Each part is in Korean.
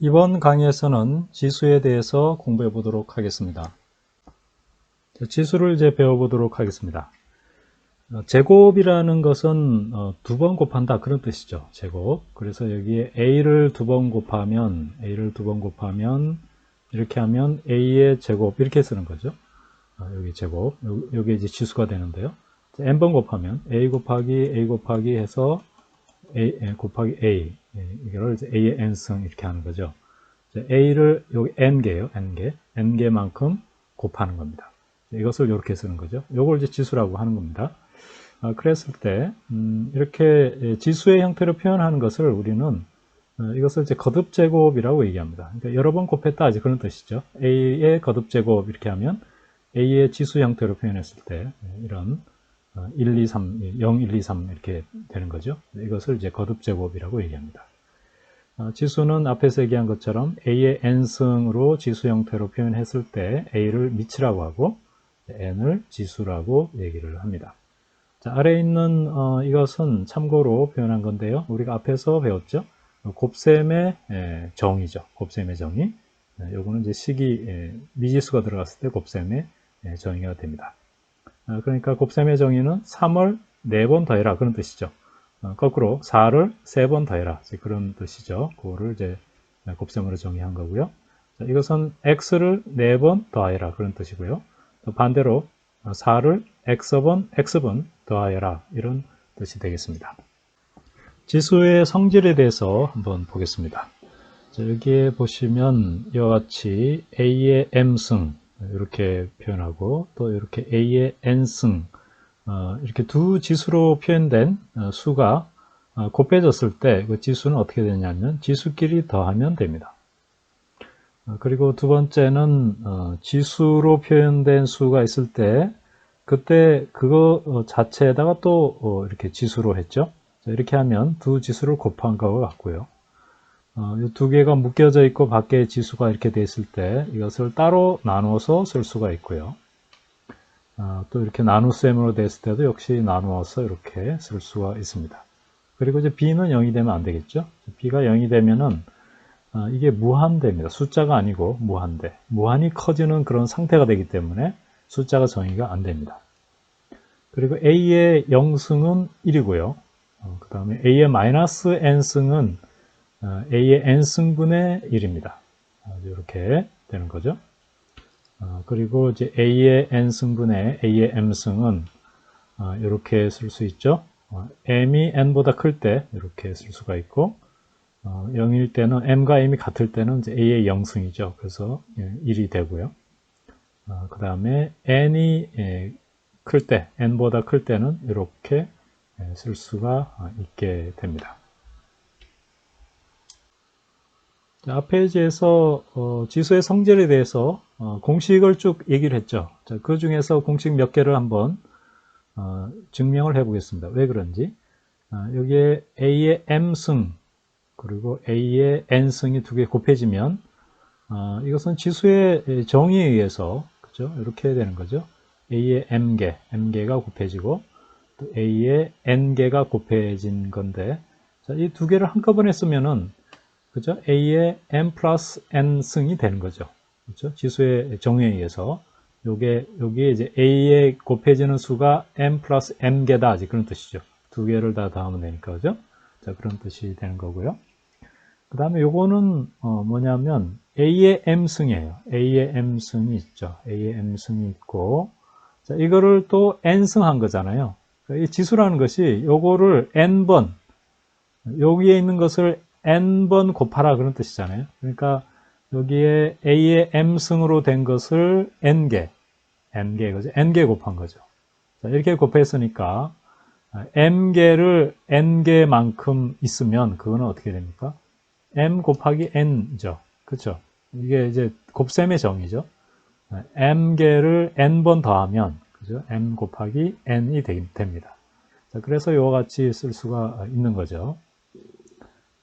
이번 강의에서는 지수에 대해서 공부해 보도록 하겠습니다. 지수를 이제 배워보도록 하겠습니다. 제곱이라는 것은 두 번 곱한다 그런 뜻이죠. 제곱. 그래서 여기에 a를 두 번 곱하면 이렇게 하면 a의 제곱 이렇게 쓰는 거죠. 여기 제곱, 여기 이제 지수가 되는데요. n번 곱하면 a 곱하기 해서 a 곱하기 a, 이걸 이제 a의 n승 이렇게 하는 거죠. a를 여기 n개예요. n개만큼 곱하는 겁니다. 이것을 이렇게 쓰는 거죠. 이걸 이제 지수라고 하는 겁니다. 그랬을 때 이렇게 지수의 형태로 표현하는 것을 우리는 이것을 이제 거듭제곱이라고 얘기합니다. 그러니까 여러 번 곱했다 이제 그런 뜻이죠. a의 거듭제곱 이렇게 하면 a의 지수 형태로 표현했을 때 이런 1, 2, 3, 0, 1, 2, 3 이렇게 되는 거죠. 이것을 이제 거듭제곱이라고 얘기합니다. 지수는 앞에서 얘기한 것처럼 a의 n승으로 지수 형태로 표현했을 때 a를 미치라고 하고 n을 지수라고 얘기를 합니다. 자, 아래에 있는 이것은 참고로 표현한 건데요. 우리가 앞에서 배웠죠. 곱셈의 정의죠. 곱셈의 정의. 요거는 이제 식이 미지수가 들어갔을 때 곱셈의 정의가 됩니다. 그러니까 곱셈의 정의는 3을 4번 더해라 그런 뜻이죠. 거꾸로 4를 3번 더해라 그런 뜻이죠. 그거를 이제 곱셈으로 정의한 거고요. 자, 이것은 x를 4번 더하여라 그런 뜻이고요. 또 반대로 4를 x번 더하여라 이런 뜻이 되겠습니다. 지수의 성질에 대해서 한번 보겠습니다. 자, 여기에 보시면 이와 같이 a의 m승 이렇게 표현하고 또 이렇게 a의 n승 이렇게 두 지수로 표현된 수가 곱해졌을 때 그 지수는 어떻게 되냐면 지수끼리 더하면 됩니다. 그리고 두 번째는 지수로 표현된 수가 있을 때 그때 그거 자체에다가 또 이렇게 지수로 했죠. 이렇게 하면 두 지수를 곱한 것과 같고요. 이 두 개가 묶여져 있고 밖에 지수가 이렇게 돼 있을 때 이것을 따로 나누어서 쓸 수가 있고요. 또 이렇게 나눗셈으로 됐을 때도 역시 나누어서 이렇게 쓸 수가 있습니다. 그리고 이제 b는 0이 되면 안 되겠죠. b가 0이 되면은 이게 무한대입니다. 숫자가 아니고 무한대. 무한히 커지는 그런 상태가 되기 때문에 숫자가 정의가 안 됩니다. 그리고 a의 0승은 1이고요. 그 다음에 a의 마이너스 n승은 a의 n승분의 1입니다. 이렇게 되는 거죠. 그리고 이제 a의 n승분의 a의 m승은 이렇게 쓸 수 있죠. m이 n보다 클 때 이렇게 쓸 수가 있고 0일 때는 m과 m이 같을 때는 이제 a의 0승이죠. 그래서 1이 되고요. 그 다음에 n이 클 때, n보다 클 때는 이렇게 쓸 수가 있게 됩니다. 자, 앞 페이지에서 지수의 성질에 대해서 공식을 쭉 얘기를 했죠. 자, 그 중에서 공식 몇 개를 한번 증명을 해 보겠습니다. 왜 그런지. 여기에 a의 m승 그리고 a의 n승이 두 개 곱해지면 이것은 지수의 정의에 의해서 그죠? 이렇게 되는 거죠. a의 m개가 곱해지고 또 a의 n개가 곱해진 건데 이 두 개를 한꺼번에 쓰면은 그죠? a의 m 플러스 n승이 되는 거죠. 그렇죠? 지수의 정의에 의해서 여기에 이제 a에 곱해지는 수가 m 플러스 m개다 그런 뜻이죠. 두 개를 다 더하면 되니까 그죠? 자, 그런 뜻이 되는 거고요. 그 다음에 요거는 뭐냐면 a의 m승이에요. a의 m승이 있죠. a의 m승이 있고 자, 이거를 또 n승한 거잖아요. 이 지수라는 것이 요거를 n번 여기에 있는 것을 n번 곱하라 그런 뜻이잖아요. 그러니까 여기에 a의 m승으로 된 것을 n개 그죠? n개 곱한 거죠. 자, 이렇게 곱했으니까 m개를 n개만큼 있으면 그거는 어떻게 됩니까? m 곱하기 n죠. 그렇죠? 이게 이제 곱셈의 정의죠. m개를 n번 더하면 그죠? m 곱하기 n이 됩니다. 자, 그래서 이와 같이 쓸 수가 있는 거죠.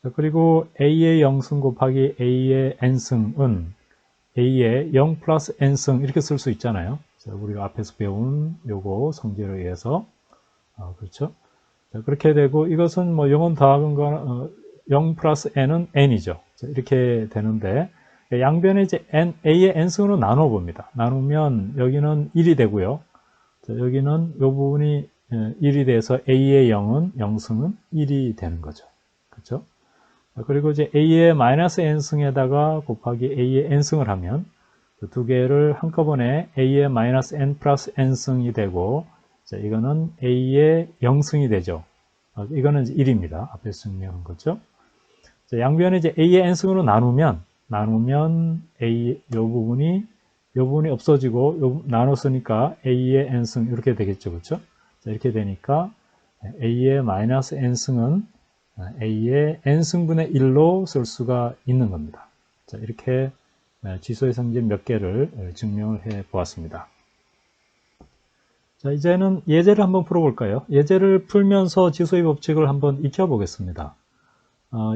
자, 그리고 a의 0승 곱하기 a의 n승은 a의 0 플러스 n승 이렇게 쓸 수 있잖아요. 자, 우리가 앞에서 배운 요거 성질에 의해서 그렇죠? 자, 그렇게 되고 이것은 뭐 0은 더하건 0 플러스 n은 n이죠. 자, 이렇게 되는데 양변에 이제 a의 n승으로 나눠 봅니다. 나누면 여기는 1이 되고요. 자, 여기는 이 부분이 1이 돼서 a의 0은 0승은 1이 되는 거죠. 그렇죠? 그리고 이제 a의 마이너스 n승에다가 곱하기 a의 n승을 하면 두 개를 한꺼번에 a의 마이너스 n 플러스 n승이 되고, 자, 이거는 a의 0승이 되죠. 이거는 이제 1입니다. 앞에 증명한 거죠. 자, 양변에 이제 a의 n승으로 나누면 a 요 부분이 없어지고 나눴으니까 a의 n승 이렇게 되겠죠. 그렇죠? 자, 이렇게 되니까 a의 마이너스 n승은 a의 n승분의 1로 쓸 수가 있는 겁니다. 자, 이렇게 지수의 성질 몇 개를 증명을 해 보았습니다. 자, 이제는 예제를 한번 풀어볼까요? 예제를 풀면서 지수의 법칙을 한번 익혀 보겠습니다.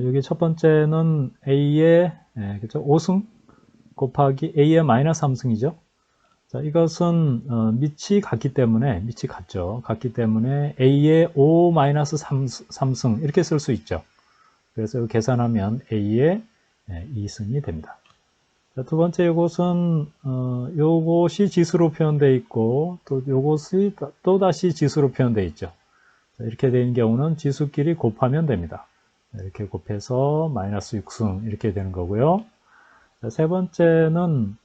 여기 첫 번째는 a의 그렇죠? 5승 곱하기 a의 마이너스 3승이죠. 자, 이것은 밑이 같기 때문에 같기 때문에 a의 5 마이너스 3승 이렇게 쓸 수 있죠. 그래서 계산하면 a의 2승이 됩니다. 자, 두 번째 이것은 요것이 지수로 표현되어 있고 또 요것이 또 다시 지수로 표현되어 있죠. 자, 이렇게 되는 경우는 지수끼리 곱하면 됩니다. 이렇게 곱해서 마이너스 6승 이렇게 되는 거고요. 자, 세 번째는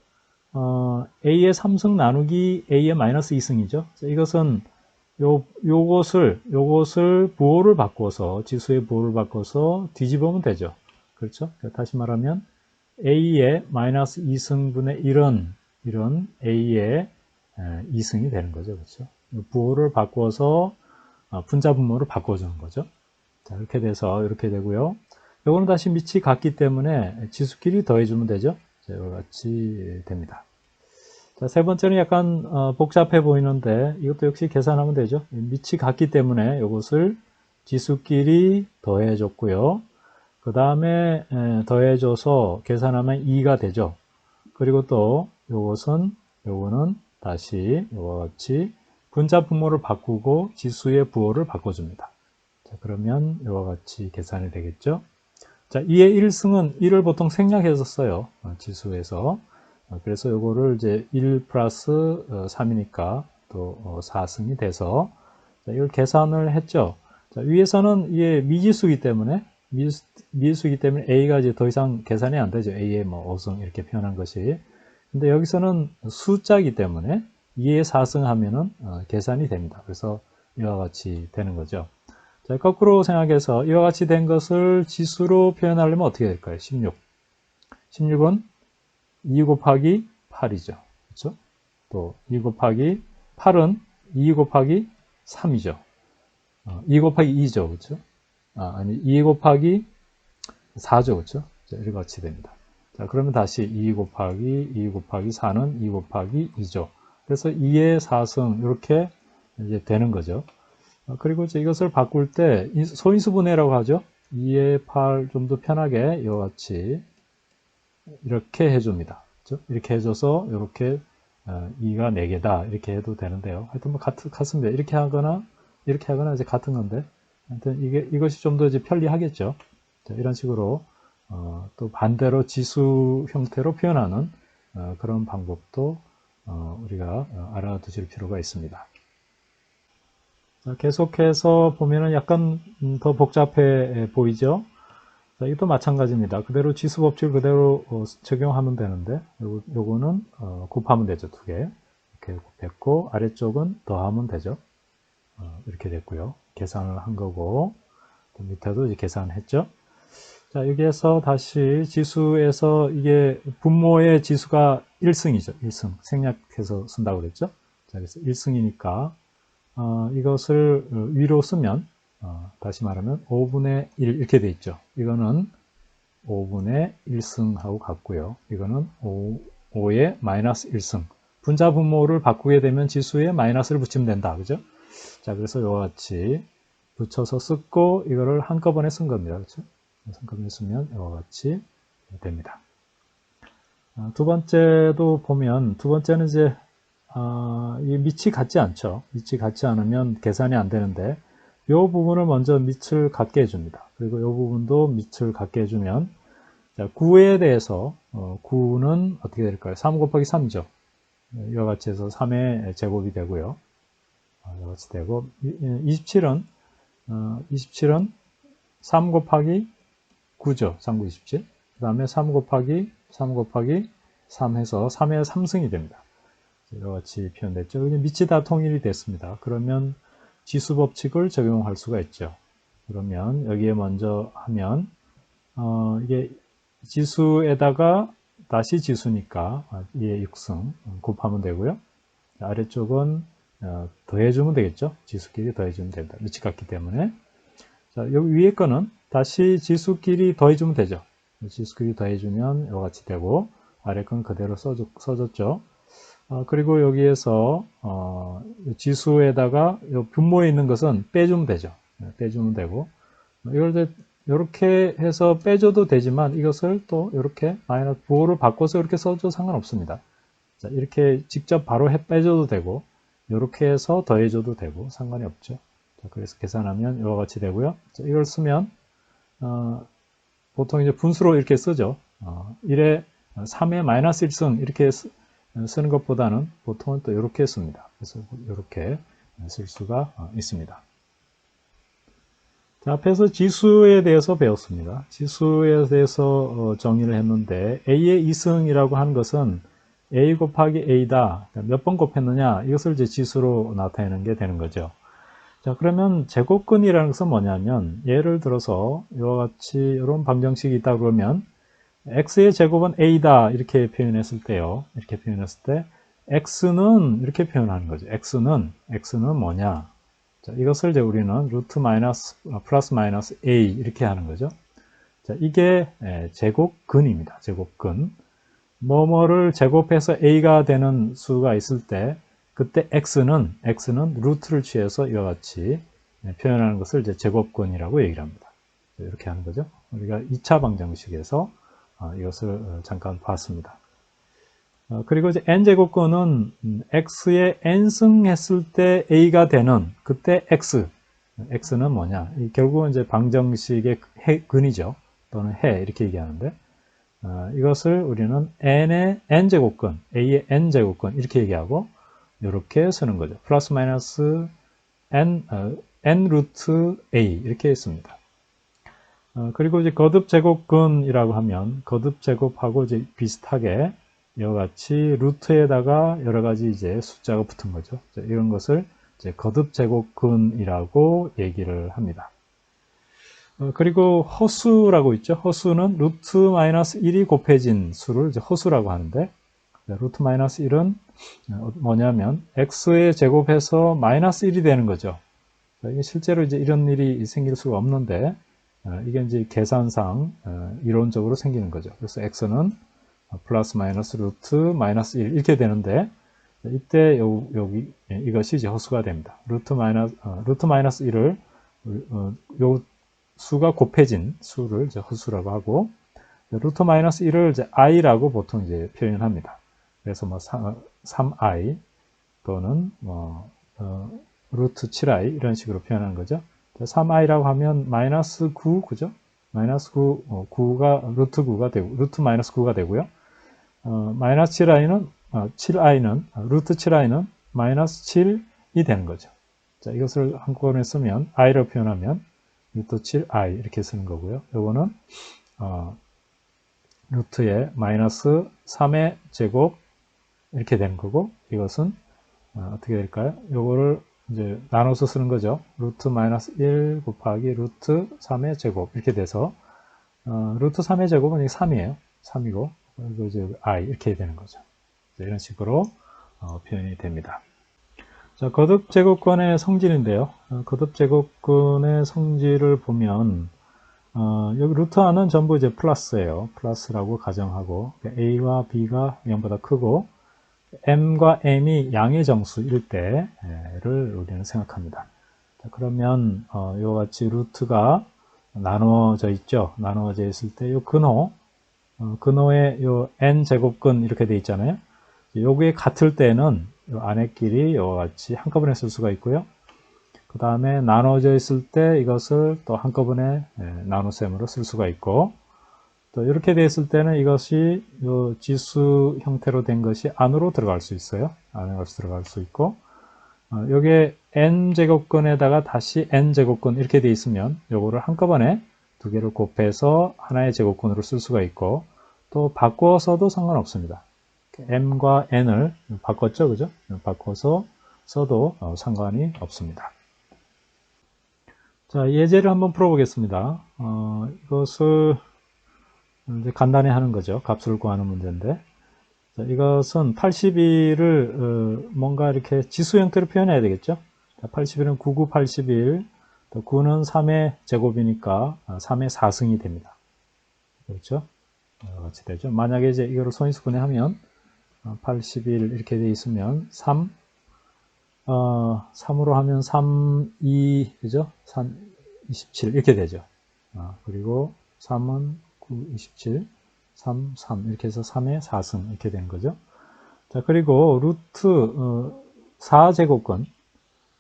a의 3승 나누기 a의 마이너스 2승이죠. 자, 이것은 요것을 부호를 바꿔서 지수의 부호를 바꿔서 뒤집으면 되죠. 그렇죠? 다시 말하면 a의 마이너스 2승분의 1은 a의 2승이 되는 거죠. 그렇죠? 부호를 바꿔서 분자 분모를 바꿔주는 거죠. 자, 이렇게 돼서 이렇게 되고요. 요거는 다시 밑이 같기 때문에 지수끼리 더해주면 되죠. 자, 이와 같이 됩니다. 자, 세 번째는 약간 복잡해 보이는데 이것도 역시 계산하면 되죠. 밑이 같기 때문에 이것을 지수끼리 더해줬고요. 그 다음에 더해줘서 계산하면 2가 되죠. 그리고 또 요거는 다시 이와 같이 분자 분모를 바꾸고 지수의 부호를 바꿔줍니다. 자, 그러면 이와 같이 계산이 되겠죠. 자, 2의 1승은 1을 보통 생략해서 써요. 지수에서. 그래서 요거를 이제 1 플러스 3이니까 또 4승이 돼서 자, 이걸 계산을 했죠. 자, 위에서는 이게 미지수이기 때문에 A가 이제 더 이상 계산이 안 되죠. A의 뭐 5승 이렇게 표현한 것이. 근데 여기서는 숫자이기 때문에 2의 4승 하면은 계산이 됩니다. 그래서 이와 같이 되는 거죠. 자, 거꾸로 생각해서 이와 같이 된 것을 지수로 표현하려면 어떻게 될까요? 16. 16은 2 곱하기 8이죠. 그렇죠? 또 2 곱하기 8은 2 곱하기 3이죠. 2 곱하기 2죠. 그렇죠? 아니 2 곱하기 4죠. 그렇죠? 자, 이렇게 같이 됩니다. 자, 그러면 다시 2 곱하기 4는 2 곱하기 2죠. 그래서 2의 4승 이렇게 이제 되는 거죠. 그리고 이제 이것을 바꿀 때 소인수분해라고 하죠. 2의 8 좀 더 편하게 이와 같이 이렇게 해줍니다. 그렇죠? 이렇게 해줘서 이렇게 2가 4개다 이렇게 해도 되는데요. 하여튼 뭐 같습니다. 이렇게 하거나 이제 같은 건데 하여튼 이것이 좀 더 이제 편리하겠죠. 자, 이런 식으로 또 반대로 지수 형태로 표현하는 그런 방법도 우리가 알아두실 필요가 있습니다. 자, 계속해서 보면은 약간 더 복잡해 보이죠? 자, 이것도 마찬가지입니다. 그대로 지수 법칙을 그대로 적용하면 되는데 요거는 곱하면 되죠. 두 개. 이렇게 곱했고 아래쪽은 더하면 되죠. 이렇게 됐고요. 계산을 한 거고 또 밑에도 이제 계산했죠. 자, 여기에서 다시 지수에서 이게 분모의 지수가 1승이죠. 1승. 생략해서 쓴다고 그랬죠. 자, 그래서 1승이니까 이것을 위로 쓰면 다시 말하면 5분의 1 이렇게 돼 있죠. 이거는 5분의 1승하고 같고요. 이거는 5의 마이너스 1승. 분자 분모를 바꾸게 되면 지수에 마이너스를 붙이면 된다. 그죠? 자, 그래서 이와 같이 붙여서 쓰고 이거를 한꺼번에 쓴 겁니다. 그렇죠? 한꺼번에 쓰면 이와 같이 됩니다. 두 번째도 보면 두 번째는 이제 이 밑이 같지 않죠. 밑이 같지 않으면 계산이 안 되는데 이 부분을 먼저 밑을 같게 해줍니다. 그리고 이 부분도 밑을 같게 해주면 자, 9에 대해서 9는 어떻게 될까요? 3 곱하기 3이죠. 이와 같이 해서 3의 제곱이 되고요. 이와 같이 되고 27은 3 곱하기 9죠. 3, 9, 27. 그 다음에 3 곱하기 3 해서 3의 3승이 됩니다. 이와 같이 표현됐죠. 밑이 다 통일이 됐습니다. 그러면 지수 법칙을 적용할 수가 있죠. 그러면 여기에 먼저 하면 이게 지수에다가 다시 지수니까 2의 6승 곱하면 되고요. 아래쪽은 더해주면 되겠죠. 지수끼리 더해주면 됩니다. 밑이 같기 때문에. 자, 여기 위에 거는 다시 지수끼리 더해주면 되죠. 지수끼리 더해주면 이와 같이 되고, 아래 건 그대로 써줬죠. 그리고 여기에서 지수에다가 분모에 있는 것은 빼주면 되죠. 빼주면 되고, 이걸 이렇게 해서 빼줘도 되지만 이것을 또 이렇게 마이너스 부호를 바꿔서 이렇게 써도 상관없습니다. 자, 이렇게 직접 바로 빼줘도 되고, 이렇게 해서 더해줘도 되고 상관이 없죠. 자, 그래서 계산하면 이와 같이 되고요. 자, 이걸 쓰면 보통 이제 분수로 이렇게 쓰죠. 1에 3의 마이너스 1승 이렇게 쓰는 것보다는 보통은 또 이렇게 씁니다. 그래서 이렇게 쓸 수가 있습니다. 자, 앞에서 지수에 대해서 배웠습니다. 지수에 대해서 정의를 했는데 A의 2승이라고 하는 것은 A 곱하기 A다. 몇 번 곱했느냐 이것을 이제 지수로 나타내는 게 되는 거죠. 자, 그러면 제곱근이라는 것은 뭐냐면 예를 들어서 이와 같이 이런 방정식이 있다 그러면 x의 제곱은 a다 이렇게 표현했을 때요. 이렇게 표현했을 때 x는 이렇게 표현하는 거죠. x는 뭐냐? 자, 이것을 이제 우리는 루트 마이너스 플러스 마이너스 a 이렇게 하는 거죠. 자, 이게 제곱근입니다. 제곱근. 뭐뭐를 제곱해서 a가 되는 수가 있을 때 그때 x는 루트를 취해서 이와 같이 표현하는 것을 이제 제곱근이라고 얘기를 합니다. 이렇게 하는 거죠. 우리가 2차 방정식에서 이것을 잠깐 봤습니다. 그리고 이제 n제곱근은 x에 n승 했을 때 a가 되는 그때 x는 뭐냐? 결국은 이제 방정식의 근이죠. 또는 해 이렇게 얘기하는데 이것을 우리는 n의 n제곱근, a의 n제곱근 이렇게 얘기하고 이렇게 쓰는 거죠. 플러스 마이너스 n 루트 a 이렇게 했습니다. 그리고 이제 거듭 제곱근이라고 하면 거듭 제곱하고 이제 비슷하게 이와 같이 루트에다가 여러 가지 이제 숫자가 붙은 거죠. 이런 것을 이제 거듭 제곱근이라고 얘기를 합니다. 그리고 허수라고 있죠. 허수는 루트 마이너스 1이 곱해진 수를 이제 허수라고 하는데 루트 마이너스 1은 뭐냐면 x의 제곱해서 마이너스 1이 되는 거죠. 이게 실제로 이제 이런 일이 생길 수가 없는데 이게 이제 계산상 이론적으로 생기는 거죠. 그래서 x는 플러스 마이너스 루트 마이너스 1 이렇게 되는데 이때 여기 이것이 이제 허수가 됩니다. 루트 마이너스 1을 요 수가 곱해진 수를 이제 허수라고 하고 루트 마이너스 1을 이제 i라고 보통 이제 표현합니다. 그래서 뭐 3i 또는 루트 7i 이런 식으로 표현하는 거죠. 3i라고 하면 마이너스 9, 그죠? 마이너스 9, 9가 루트 9가 되고 루트 마이너스 9가 되고요. 마이너스 7i는 루트 7i는 마이너스 7이 되는 거죠. 자, 이것을 한꺼번에 쓰면 i로 표현하면 루트 7i 이렇게 쓰는 거고요. 요거는 루트에 마이너스 3의 제곱 이렇게 되는 거고 이것은 어떻게 될까요? 요거를 이제 나눠서 쓰는 거죠. 루트 마이너스 1 곱하기 루트 3의 제곱 이렇게 돼서 루트 3의 제곱은 이게 3이에요. 3이고 그리고 이제 i 이렇게 되는 거죠. 이런 식으로 표현이 됩니다. 자, 거듭 제곱근의 성질인데요. 거듭 제곱근의 성질을 보면 여기 루트 안은 전부 이제 플러스예요. 플러스라고 가정하고 a와 b가 0보다 크고 m과 m이 양의 정수일 때를 우리는 생각합니다. 자, 그러면 이와 같이 루트가 나누어져 있죠. 나누어져 있을 때 이 근호에 요 n 제곱근 이렇게 돼 있잖아요. 요게 같을 때는 요 안에끼리 이와 같이 한꺼번에 쓸 수가 있고요. 그 다음에 나눠져 있을 때 이것을 또 한꺼번에 나눗셈으로 쓸 수가 있고 또 이렇게 되었을 때는 이것이 요 지수 형태로 된 것이 안으로 들어갈 수 있어요. 안으로 들어갈 수 있고, 요게 n제곱근에다가 다시 n제곱근 이렇게 돼 있으면 요거를 한꺼번에 두 개를 곱해서 하나의 제곱근으로 쓸 수가 있고, 또 바꿔서도 상관없습니다. m과 n을 바꿨죠, 그죠? 바꿔서 써도 상관이 없습니다. 자, 예제를 한번 풀어보겠습니다. 이것을 이제 간단히 하는 거죠. 값을 구하는 문제인데, 자, 이것은 81을 뭔가 이렇게 지수 형태로 표현해야 되겠죠. 81은 99, 81, 또 9는 3의 제곱이니까 3의 4승이 됩니다. 그렇죠? 같이 되죠. 만약에 이제 이거를 소인수분해 하면 81 이렇게 되어 있으면 3으로 하면 3, 2, 그죠? 3, 27 이렇게 되죠. 그리고 3은 9, 27, 3, 3 이렇게 해서 3의 4승 이렇게 된 거죠. 자, 그리고 루트 4제곱근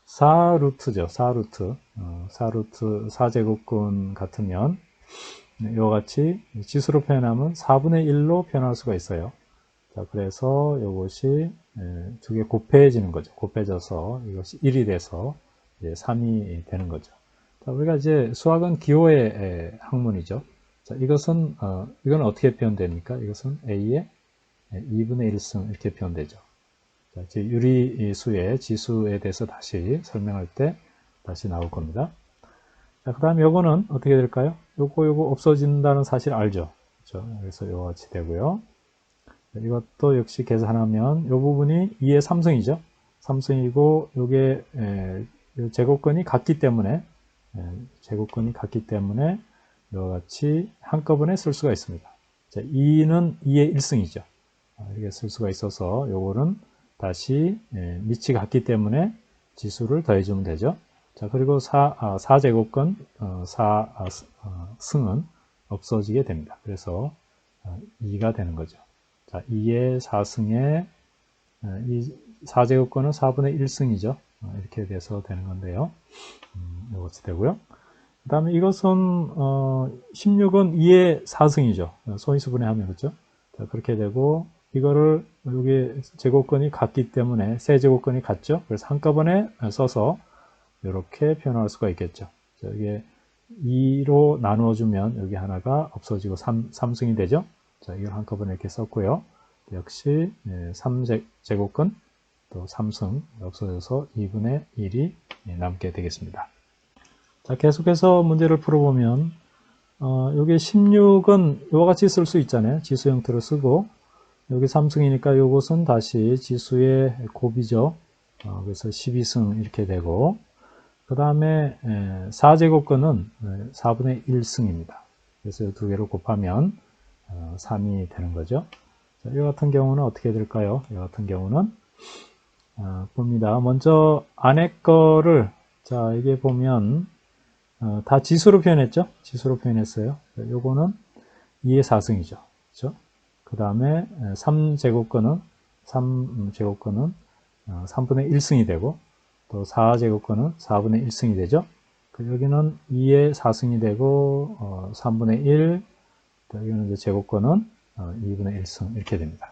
4루트죠. 4루트 4제곱근 같으면 이와 같이 지수로 표현하면 4분의 1로 표현할 수가 있어요. 자, 그래서 이것이 두 개 곱해지는 거죠. 곱해져서 이것이 1이 돼서 이제 3이 되는 거죠. 자, 우리가 이제 수학은 기호의 학문이죠. 자, 이건 어떻게 표현됩니까? 이것은 A의 2분의 1승 이렇게 표현되죠. 자, 이제 유리수의 지수에 대해서 다시 설명할 때 다시 나올 겁니다. 자, 그 다음에 요거는 어떻게 될까요? 요거 없어진다는 사실 알죠? 그렇죠? 그래서 요거 같이 되고요. 이것도 역시 계산하면 이 부분이 2의 3승이죠. 3승이고 요게 제곱근이 같기 때문에 이와 같이 한꺼번에 쓸 수가 있습니다. 자, 2는 2의 1승이죠. 이렇게 쓸 수가 있어서 요거는 다시 밑이 같기 때문에 지수를 더해주면 되죠. 자, 그리고 4제곱근 4승은 없어지게 됩니다. 그래서 2가 되는 거죠. 자, 2의 4승에 이 4제곱근은 4분의 1승이죠. 이렇게 돼서 되는 건데요. 이것이 되고요. 그 다음에 이것은 16은 2의 4승이죠. 소인수분해 하면 그렇죠. 자, 그렇게 되고 이거를 여기 제곱근이 같기 때문에 세 제곱근이 같죠. 그래서 한꺼번에 써서 이렇게 표현할 수가 있겠죠. 자, 이게 2로 나누어주면 여기 하나가 없어지고 3승이 되죠. 자, 이걸 한꺼번에 이렇게 썼고요. 역시 3제곱근 또 3승 없어져서 2분의 1이 남게 되겠습니다. 자, 계속해서 문제를 풀어보면 여기 16은 이와 같이 쓸 수 있잖아요. 지수 형태로 쓰고 여기 3승이니까 이것은 다시 지수의 곱이죠. 그래서 12승 이렇게 되고 그 다음에 4제곱근은 4분의 1승입니다. 그래서 이 두 개를 곱하면 3이 되는 거죠. 자, 이 같은 경우는 어떻게 될까요? 이 같은 경우는 봅니다. 먼저 안에 거를 자, 이게 보면 다 지수로 표현했죠? 지수로 표현했어요. 요거는 2의 4승이죠. 그렇죠? 그 다음에 3제곱근은 3분의 1승이 되고 또 4제곱근은 4분의 1승이 되죠. 여기는 2의 4승이 되고 3분의 1 여기는 이제 제곱근은 2분의 1승 이렇게 됩니다.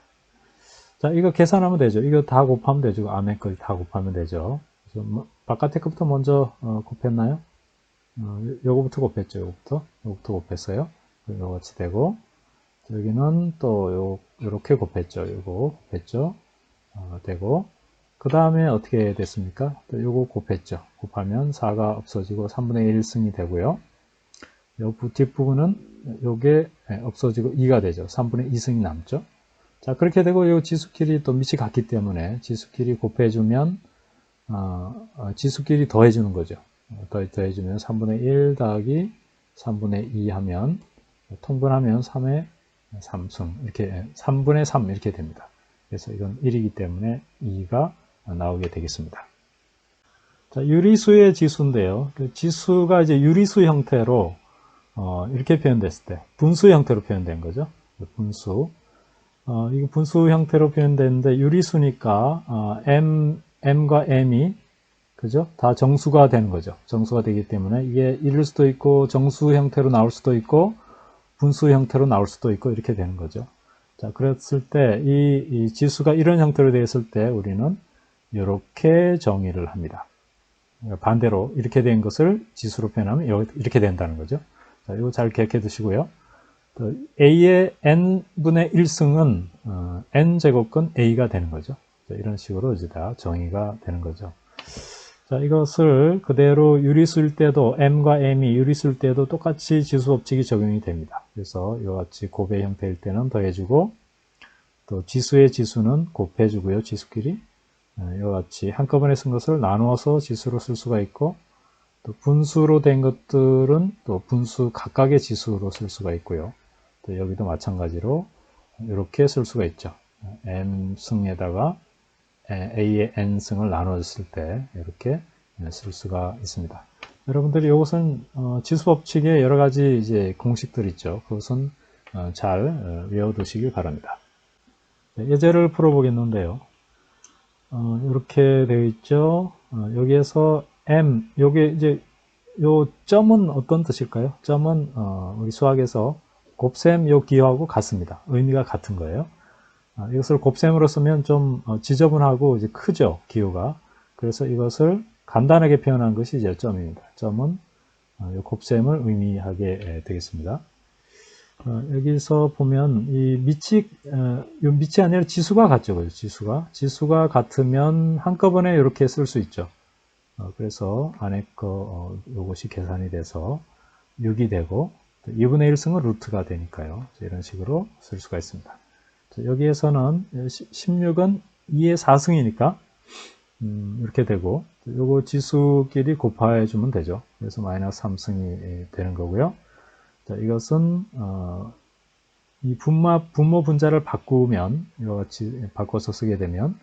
자, 이거 계산하면 되죠. 이거 다 곱하면 되죠. 안에 걸 다 곱하면 되죠. 그래서 바깥에 것부터 먼저 곱했나요? 요거부터 곱했죠. 요거부터 곱했어요. 이거 같이 되고 여기는 또 요렇게 곱했죠. 요거 곱했죠. 되고 그 다음에 어떻게 됐습니까? 또 요거 곱했죠. 곱하면 4가 없어지고 3분의 1승이 되고요. 요 뒷부분은 요게 없어지고 2가 되죠. 3분의 2승이 남죠. 자, 그렇게 되고 요 지수끼리 또 밑이 같기 때문에 지수끼리 곱해주면 지수끼리 더해주는 거죠. 더해주면 3분의 1 더하기 3분의 2 하면 통분하면 3의 3승 이렇게 3분의 3 이렇게 됩니다. 그래서 이건 1이기 때문에 2가 나오게 되겠습니다. 자, 유리수의 지수인데요. 그 지수가 이제 유리수 형태로 이렇게 표현됐을 때 분수 형태로 표현된 거죠. 분수. 이거 분수 형태로 표현되는데 유리수니까 m과 m이 그죠? 다 정수가 되는 거죠. 정수가 되기 때문에 이게 1일 수도 있고 정수 형태로 나올 수도 있고 분수 형태로 나올 수도 있고 이렇게 되는 거죠. 자, 그랬을 때 이 지수가 이런 형태로 되어 있을 때 우리는 이렇게 정의를 합니다. 반대로 이렇게 된 것을 지수로 표현하면 이렇게 된다는 거죠. 자, 이거 잘 기억해 두시고요. a의 n분의 1승은 n제곱근 a가 되는 거죠. 자, 이런 식으로 이제 다 정의가 되는 거죠. 자, 이것을 그대로 유리수일 때도 m과 m이 유리수일 때도 똑같이 지수법칙이 적용이 됩니다. 그래서 이와 같이 곱의 형태일 때는 더해주고 또 지수의 지수는 곱해주고요. 지수끼리 이와 같이 한꺼번에 쓴 것을 나누어서 지수로 쓸 수가 있고 또 분수로 된 것들은 또 분수 각각의 지수로 쓸 수가 있고요. 또 여기도 마찬가지로 이렇게 쓸 수가 있죠. m승에다가 a의 n승을 나눠줬을 때 이렇게 쓸 수가 있습니다. 여러분들이 이것은 지수법칙의 여러 가지 이제 공식들 있죠. 그것은 잘 외워두시길 바랍니다. 예제를 풀어보겠는데요. 이렇게 되어 있죠. 여기에서 m, 요게 이제 요 점은 어떤 뜻일까요? 점은 우리 수학에서 곱셈 요 기호하고 같습니다. 의미가 같은 거예요. 이것을 곱셈으로 쓰면 좀 지저분하고 이제 크죠, 기호가. 그래서 이것을 간단하게 표현한 것이 이제 점입니다. 점은 요 곱셈을 의미하게 되겠습니다. 여기서 보면 이 밑이 아니라 지수가 같죠, 그죠? 지수가 같으면 한꺼번에 이렇게 쓸 수 있죠. 그래서 안에 요것이 계산이 돼서 6이 되고 2분의 1승은 루트가 되니까요. 이런 식으로 쓸 수가 있습니다. 여기에서는 16은 2의 4승이니까 이렇게 되고 요거 지수끼리 곱해 주면 되죠. 그래서 마이너스 3승이 되는 거고요. 자, 이것은 이 분모 분자를 바꾸면 이와 같이 바꿔서 쓰게 되면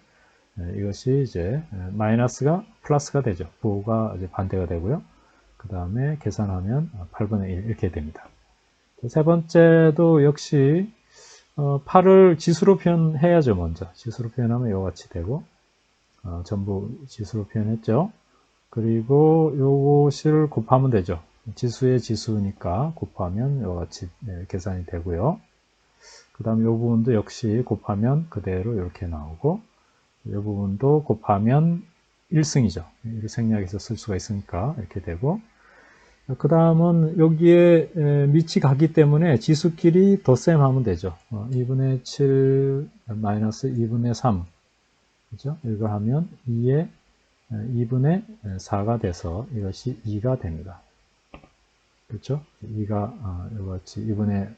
이것이 이제 마이너스가 플러스가 되죠. 부호가 이제 반대가 되고요. 그 다음에 계산하면 8분의 1 이렇게 됩니다. 세 번째도 역시 8을 지수로 표현해야죠. 먼저 지수로 표현하면 이와 같이 되고 전부 지수로 표현했죠. 그리고 요것을 곱하면 되죠. 지수의 지수니까 곱하면 이와 같이 계산이 되고요. 그 다음에 이 부분도 역시 곱하면 그대로 이렇게 나오고 이 부분도 곱하면 1승이죠. 이를 생략해서 쓸 수가 있으니까 이렇게 되고 그 다음은 여기에 밑이 같기 때문에 지수끼리 덧셈 하면 되죠. 2분의 7 마이너스 2분의 3 그죠? 이거 하면 2의 2분의 4가 돼서 이것이 2가 됩니다. 그렇죠? 2가 이같이 2분의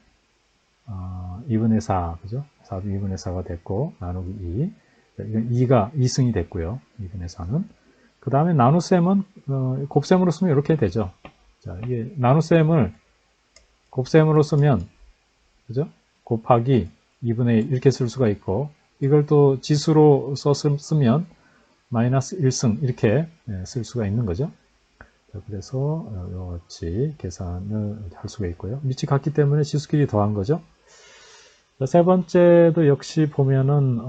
4 그죠? 4도 2분의 4가 됐고 나누기 2 이건 2가 2승이 됐고요. 2분의 4는 그 다음에 나눗셈은 곱셈으로 쓰면 이렇게 되죠. 자, 이게 나눗셈을 곱셈으로 쓰면 그죠? 곱하기 2분의 1 이렇게 쓸 수가 있고 이걸 또 지수로 쓰면 마이너스 1승 이렇게 쓸 수가 있는 거죠. 자, 그래서 이와 같이 계산을 할 수가 있고요. 밑이 같기 때문에 지수끼리 더한 거죠. 자, 세 번째도 역시 보면은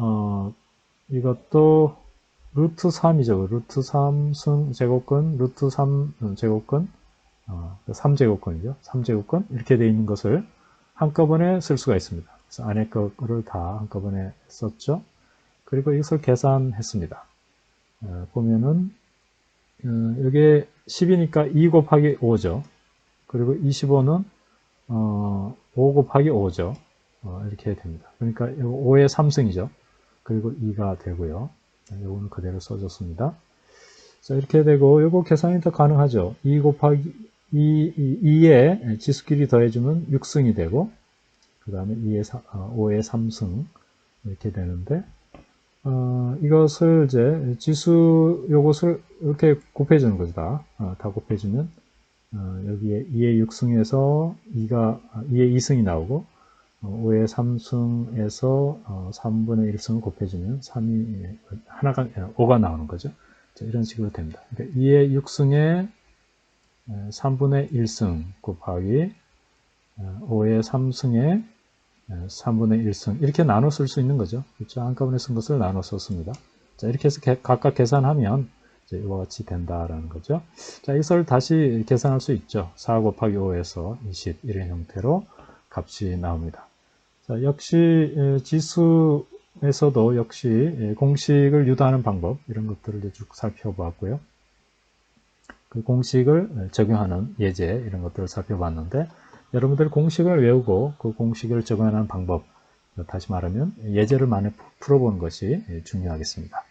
이것도 루트 3이죠. 루트 3승 제곱근, 루트 3 제곱근, 3제곱근이죠. 3제곱근 이렇게 되어 있는 것을 한꺼번에 쓸 수가 있습니다. 그래서 안에 거를 다 한꺼번에 썼죠. 그리고 이것을 계산했습니다. 보면은 여기에 10이니까 2 곱하기 5죠. 그리고 25는 5 곱하기 5죠. 이렇게 됩니다. 그러니까 5의 3승이죠. 그리고 2가 되고요. 이거는 그대로 써줬습니다. 자, 이렇게 되고 이거 계산이 더 가능하죠. 2 곱하기 2에 지수끼리 더해주면 6승이 되고 그 다음에 5의 3승 이렇게 되는데 이것을 이제 지수 요것을 이렇게 곱해주는 거죠. 다 곱해주면 여기에 2의 6승에서 2의 2승이 나오고 5의 3승에서 3분의 1승을 곱해주면 3이 하나가 5가 나오는 거죠. 자, 이런 식으로 됩니다. 그러니까 2의 6승에 3분의 1승 곱하기 5의 3승에 3분의 1승 이렇게 나눠 쓸 수 있는 거죠. 그렇죠? 한꺼번에 쓴 것을 나눠 썼습니다. 자, 이렇게 해서 각각 계산하면 이제 이와 같이 된다라는 거죠. 자, 이것을 다시 계산할 수 있죠. 4 곱하기 5에서 20 이런 형태로 값이 나옵니다. 자, 역시 지수에서도 역시 공식을 유도하는 방법 이런 것들을 쭉 살펴보았고요. 그 공식을 적용하는 예제 이런 것들을 살펴봤는데 여러분들 공식을 외우고 그 공식을 적용하는 방법 다시 말하면 예제를 많이 풀어보는 것이 중요하겠습니다.